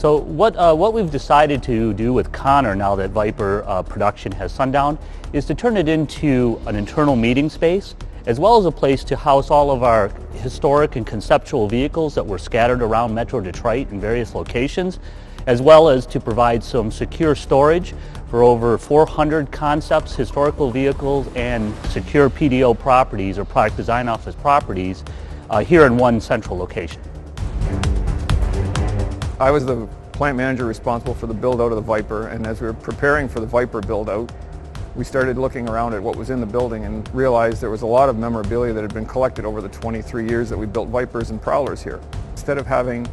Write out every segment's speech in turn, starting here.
So what we've decided to do with Connor, now that Viper production has sundown, is to turn it into an internal meeting space, as well as a place to house all of our historic and conceptual vehicles that were scattered around Metro Detroit in various locations, as well as to provide some secure storage for over 400 concepts, historical vehicles, and secure PDO properties or product design office properties here in one central location. I was the plant manager responsible for the build out of the Viper, and as we were preparing for the Viper build out, we started looking around at what was in the building and realized there was a lot of memorabilia that had been collected over the 23 years that we built Vipers and Prowlers here. Instead of having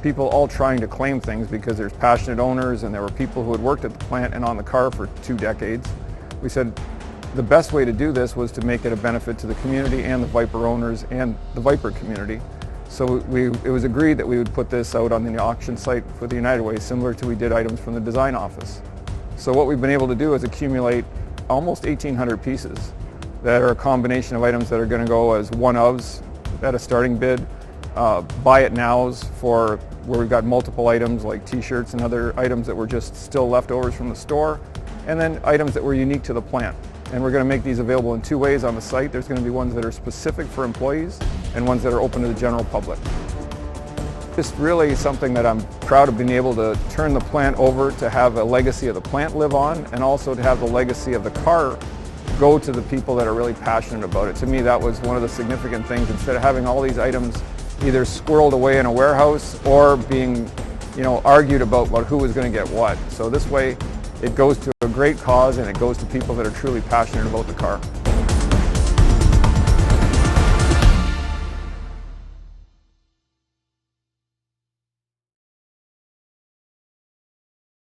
people all trying to claim things because there's passionate owners and there were people who had worked at the plant and on the car for 2 decades, we said the best way to do this was to make it a benefit to the community and the Viper owners and the Viper community. So it was agreed that we would put this out on the auction site for the United Way, similar to we did items from the design office. So what we've been able to do is accumulate almost 1,800 pieces that are a combination of items that are going to go as one-ofs at a starting bid, buy it nows for where we've got multiple items like t-shirts and other items that were just still leftovers from the store, and then items that were unique to the plant. And we're going to make these available in 2 ways on the site. There's going to be ones that are specific for employees and ones that are open to the general public. Just really something that I'm proud of being able to turn the plant over to have a legacy of the plant live on, and also to have the legacy of the car go to the people that are really passionate about it. To me, that was one of the significant things. Instead of having all these items either squirreled away in a warehouse or being, argued about who was going to get what. So this way, it goes to a great cause and it goes to people that are truly passionate about the car.